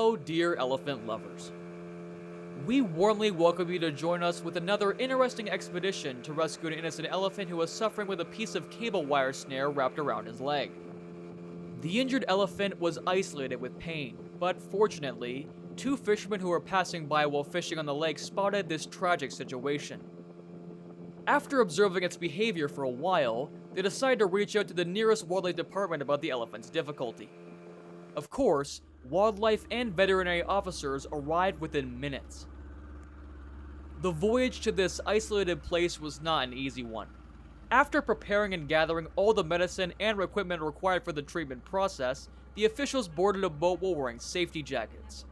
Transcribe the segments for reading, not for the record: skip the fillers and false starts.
Hello, dear elephant lovers. We warmly welcome you to join us with another interesting expedition to rescue an innocent elephant who was suffering with a piece of cable wire snare wrapped around his leg. The injured elephant was isolated with pain, but fortunately, two fishermen who were passing by while fishing on the lake spotted this tragic situation. After observing its behavior for a while, they decided to reach out to the nearest wildlife department about the elephant's difficulty. Of course, wildlife and veterinary officers arrived within minutes. The voyage to this isolated place was not an easy one. After preparing and gathering all the medicine and equipment required for the treatment process, the officials boarded a boat while wearing safety jackets.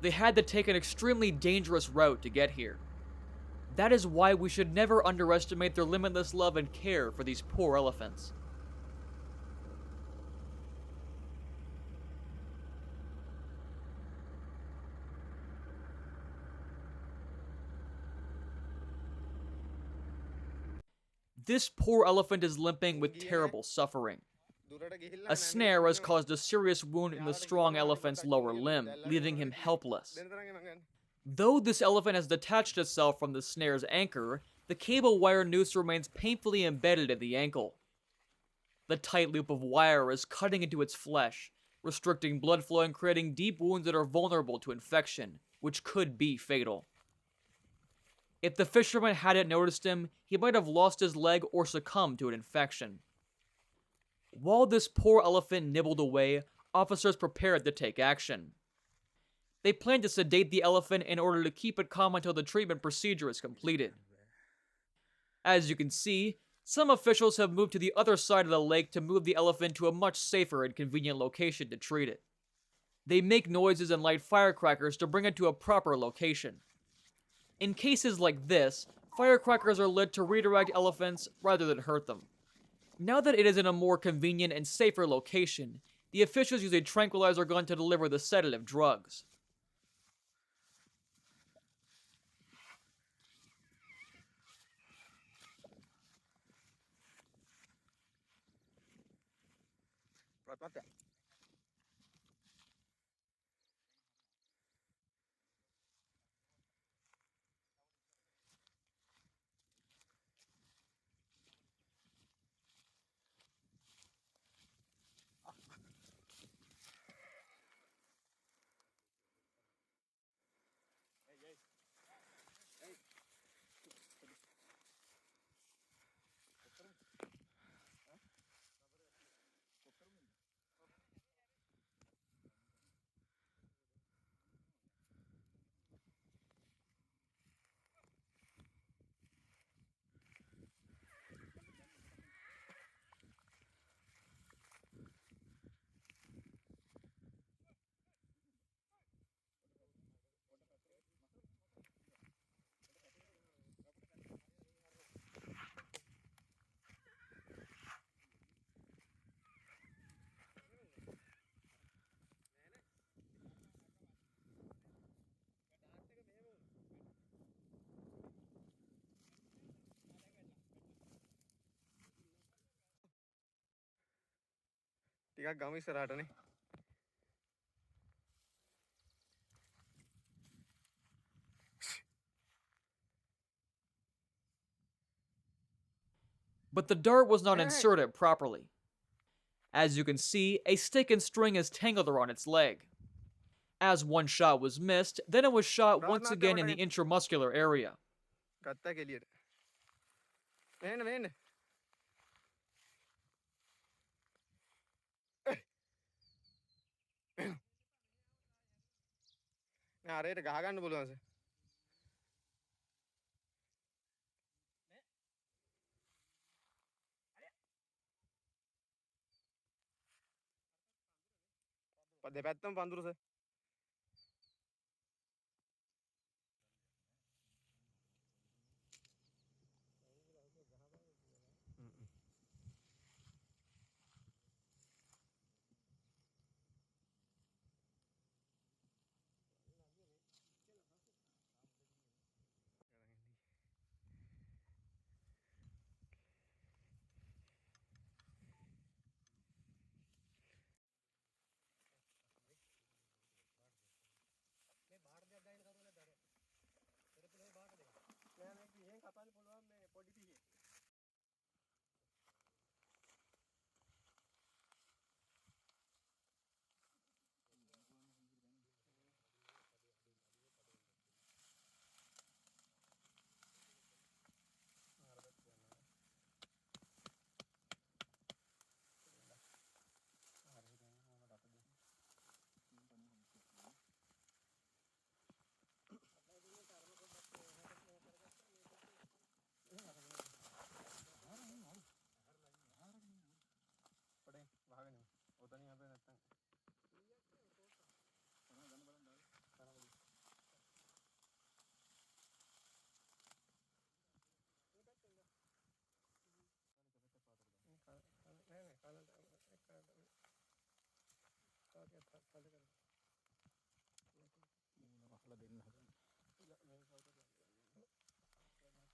They had to take an extremely dangerous route to get here. That is why we should never underestimate their limitless love and care for these poor elephants. This poor elephant is limping with terrible suffering. A snare has caused a serious wound in the strong elephant's lower limb, leaving him helpless. Though this elephant has detached itself from the snare's anchor, the cable wire noose remains painfully embedded in the ankle. The tight loop of wire is cutting into its flesh, restricting blood flow and creating deep wounds that are vulnerable to infection, which could be fatal. If the fisherman hadn't noticed him, he might have lost his leg or succumbed to an infection. While this poor elephant nibbled away, officers prepared to take action. They planned to sedate the elephant in order to keep it calm until the treatment procedure is completed. As you can see, some officials have moved to the other side of the lake to move the elephant to a much safer and convenient location to treat it. They make noises and light firecrackers to bring it to a proper location. In cases like this, firecrackers are lit to redirect elephants rather than hurt them. Now that it is in a more convenient and safer location, the officials use a tranquilizer gun to deliver the sedative drugs. ටිකක් ගම ඉස්සරහටනේ. But the dart was not inserted properly. As you can see, a stick and string is tangled around its leg. As one shot was missed, then it was shot once again in the intramuscular area. ගත්තා කෙලියට. මෙහෙන්න මෙහෙන්න. නෑ අරයට ගහගන්න පුළුවන් sir. දෙපැත්තම පඳුරු sir.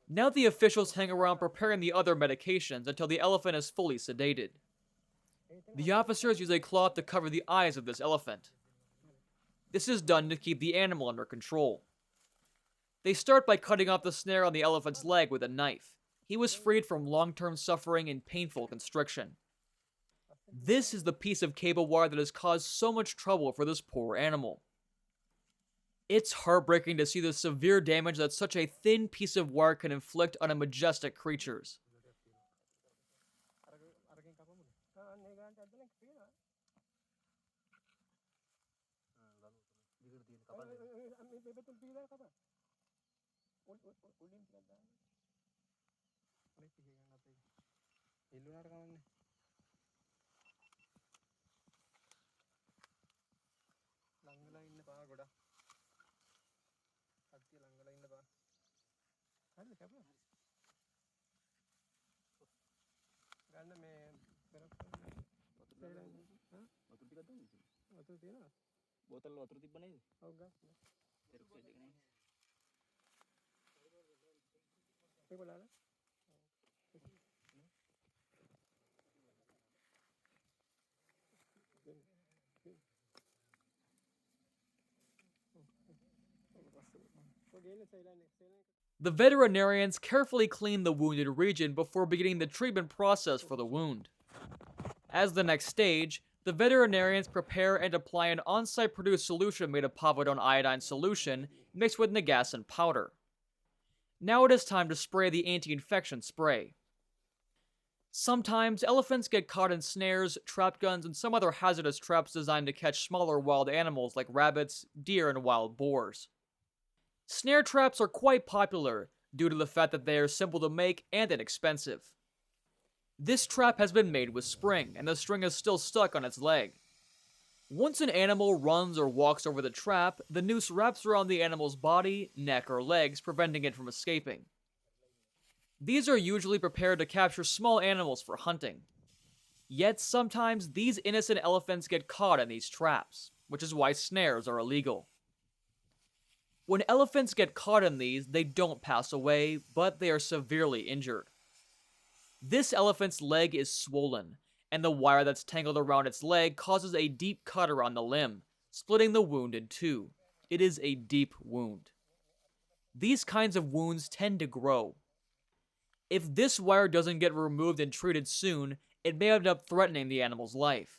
Now the officials hang around preparing the other medications until the elephant is fully sedated. The officers use a cloth to cover the eyes of this elephant. This is done to keep the animal under control. They start by cutting off the snare on the elephant's leg with a knife. He was freed from long-term suffering and painful constriction. This is the piece of cable wire that has caused so much trouble for this poor animal. It's heartbreaking to see the severe damage that such a thin piece of wire can inflict on a majestic creatures. The veterinarians carefully clean the wounded region before beginning the treatment process for the wound. As the next stage, the veterinarians prepare and apply an on-site produced solution made of povidone iodine solution mixed with nagasin powder. Now it is time to spray the anti-infection spray. Sometimes elephants get caught in snares, trap guns, and some other hazardous traps designed to catch smaller wild animals like rabbits, deer, and wild boars. Snare traps are quite popular due to the fact that they are simple to make and inexpensive. This trap has been made with spring, and the string is still stuck on its leg. Once an animal runs or walks over the trap, the noose wraps around the animal's body, neck, or legs, preventing it from escaping. These are usually prepared to capture small animals for hunting. Yet sometimes these innocent elephants get caught in these traps, which is why snares are illegal. When elephants get caught in these, they don't pass away, but they are severely injured. This elephant's leg is swollen, and the wire that's tangled around its leg causes a deep cut around the limb, splitting the wound in two. It is a deep wound. These kinds of wounds tend to grow. If this wire doesn't get removed and treated soon, it may end up threatening the animal's life.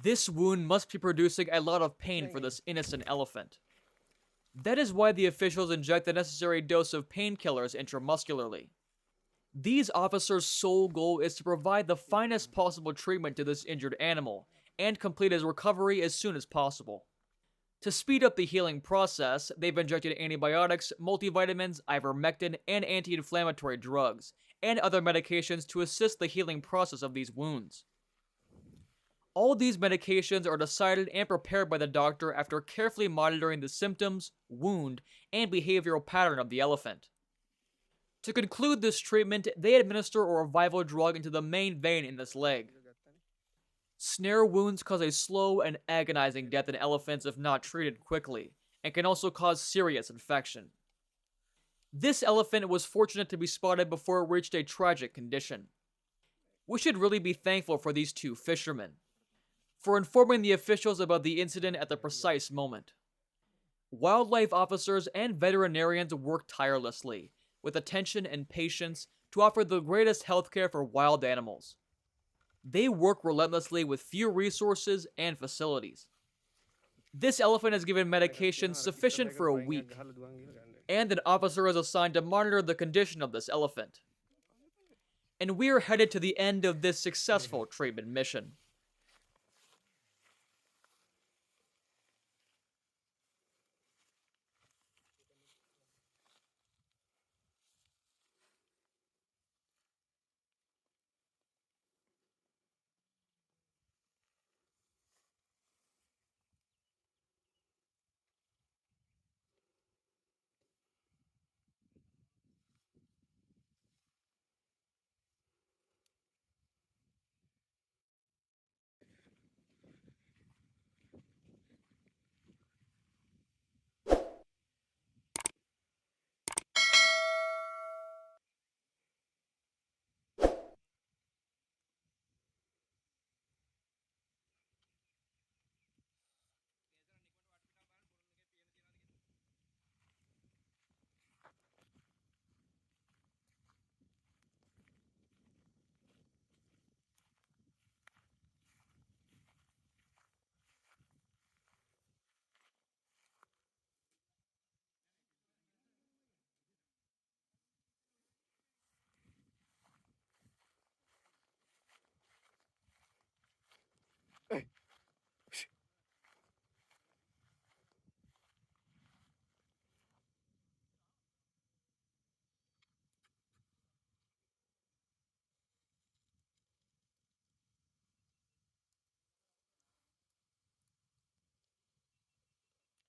This wound must be producing a lot of pain for this innocent elephant. That is why the officials inject the necessary dose of painkillers intramuscularly. These officers' sole goal is to provide the finest possible treatment to this injured animal and complete his recovery as soon as possible. To speed up the healing process, they've injected antibiotics, multivitamins, ivermectin, and anti-inflammatory drugs, and other medications to assist the healing process of these wounds. All these medications are decided and prepared by the doctor after carefully monitoring the symptoms, wound, and behavioral pattern of the elephant. To conclude this treatment, they administer a revival drug into the main vein in this leg. Snare wounds cause a slow and agonizing death in elephants if not treated quickly, and can also cause serious infection. This elephant was fortunate to be spotted before it reached a tragic condition. We should really be thankful for these two fishermen for informing the officials about the incident at the precise moment. Wildlife officers and veterinarians work tirelessly, with attention and patience, to offer the greatest healthcare for wild animals. They work relentlessly with few resources and facilities. This elephant is given medication sufficient for a week, and an officer is assigned to monitor the condition of this elephant. And we are headed to the end of this successful treatment mission.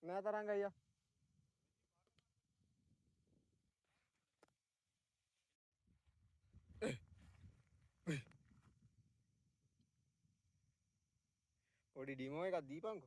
मैं तरंगा या OD demo का दीपंग